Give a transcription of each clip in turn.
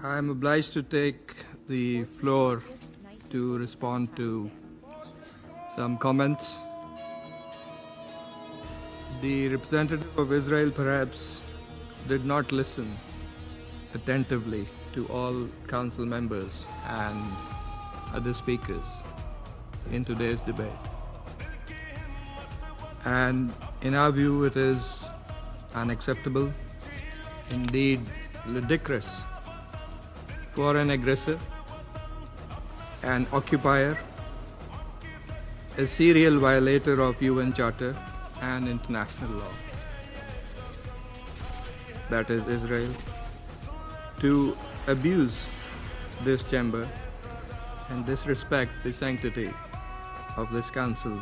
I'm obliged to take the floor to respond to some comments. The representative of Israel perhaps did not listen attentively to all council members and other speakers in today's debate. And in our view, it is unacceptable, indeed ludicrous, for an aggressor, an occupier, a serial violator of UN Charter and international law, that is Israel, to abuse this chamber and disrespect the sanctity of this council.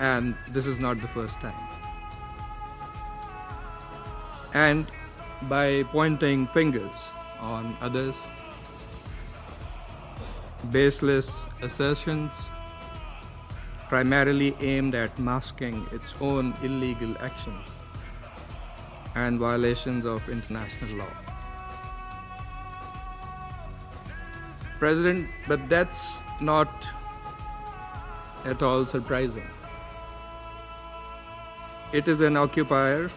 And this is not the first time. And by pointing fingers on others, baseless assertions primarily aimed at masking its own illegal actions and violations of international law. President, but that's not at all surprising. It is an occupier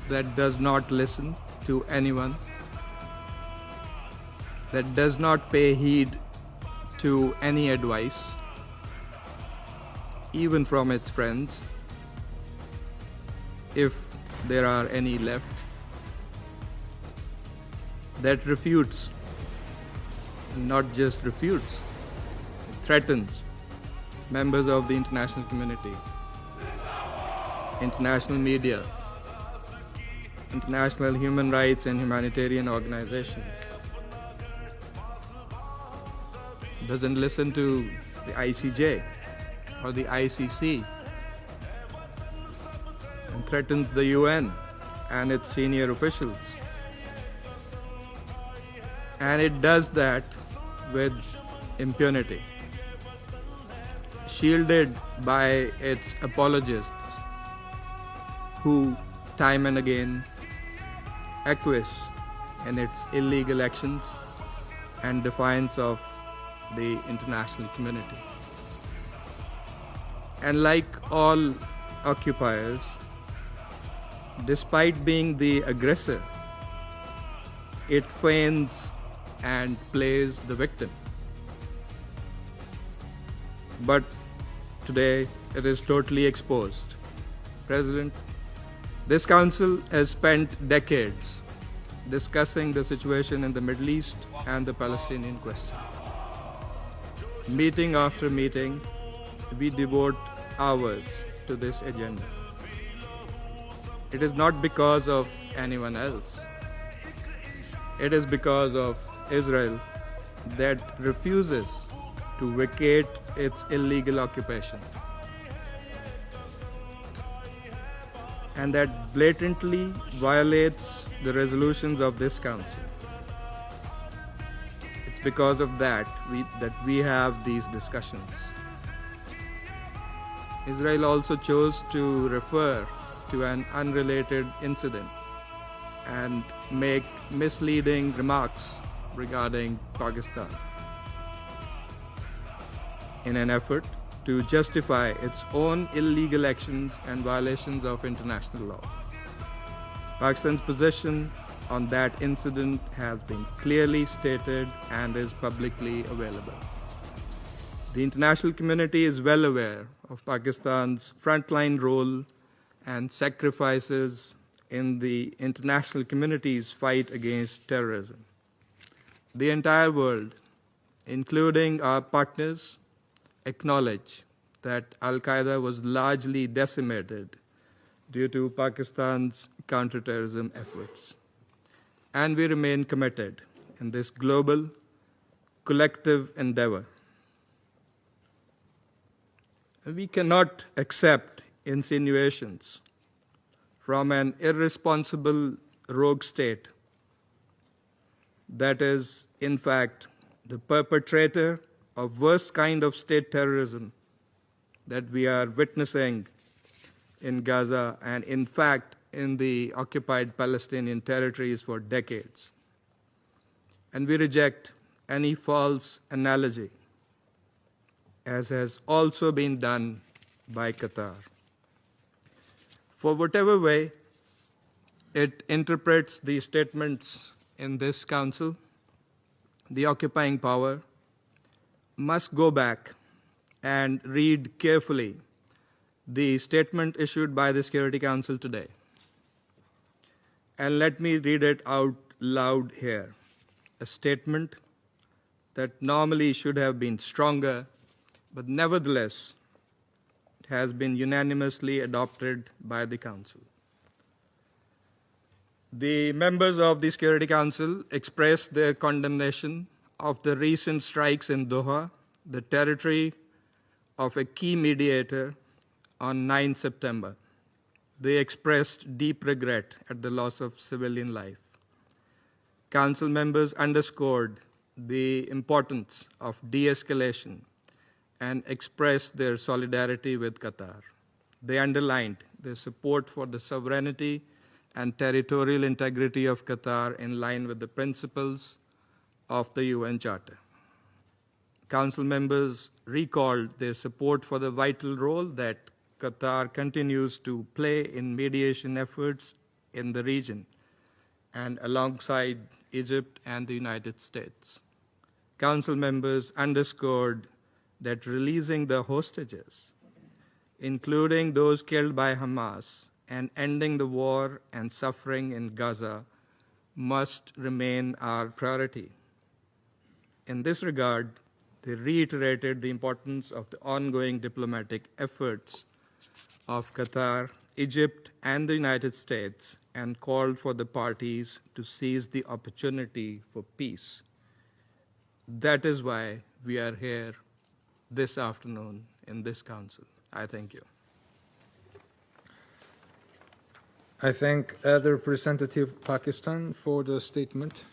that does not listen to anyone, that does not pay heed to any advice, even from its friends, if there are any left, that refutes, not just refutes, it threatens members of the international community, international media, international human rights and humanitarian organizations. Doesn't listen to the ICJ or the ICC, and threatens the UN and its senior officials. And it does that with impunity, shielded by its apologists who time and again acquiesce in its illegal actions and defiance of the international community. And like all occupiers, despite being the aggressor, it feigns and plays the victim. But today it is totally exposed. President, this council has spent decades discussing the situation in the Middle East and the Palestinian question. Meeting after meeting, we devote hours to this agenda. It is not because of anyone else. It is because of Israel that refuses to vacate its illegal occupation, and that blatantly violates the resolutions of this council. It's because of that we have these discussions. Israel also chose to refer to an unrelated incident and make misleading remarks regarding Pakistan in an effort to justify its own illegal actions and violations of international law. Pakistan's position on that incident has been clearly stated and is publicly available. The international community is well aware of Pakistan's frontline role and sacrifices in the international community's fight against terrorism. The entire world, including our partners, acknowledge that Al-Qaeda was largely decimated due to Pakistan's counterterrorism efforts. And we remain committed in this global, collective endeavor. We cannot accept insinuations from an irresponsible rogue state that is, in fact, the perpetrator of worst kind of state terrorism that we are witnessing in Gaza and, in fact, in the occupied Palestinian territories for decades. and we reject any false analogy, as has also been done by Qatar. For whatever way it interprets the statements in this council, the occupying power must go back and read carefully the statement issued by the Security Council today. And let me read it out loud here. A statement that normally should have been stronger, but nevertheless it has been unanimously adopted by the Council. The members of the Security Council expressed their condemnation of the recent strikes in Doha, the territory of a key mediator, on 9 September. They expressed deep regret at the loss of civilian life. Council members underscored the importance of de-escalation and expressed their solidarity with Qatar. They underlined their support for the sovereignty and territorial integrity of Qatar in line with the principles of the UN Charter. Council members recalled their support for the vital role that Qatar continues to play in mediation efforts in the region and alongside Egypt and the United States. Council members underscored that releasing the hostages, including those killed by Hamas, and ending the war and suffering in Gaza must remain our priority. In this regard, they reiterated the importance of the ongoing diplomatic efforts of Qatar, Egypt, and the United States, and called for the parties to seize the opportunity for peace. That is why we are here this afternoon in this council. I thank you. I thank the representative of Pakistan for the statement.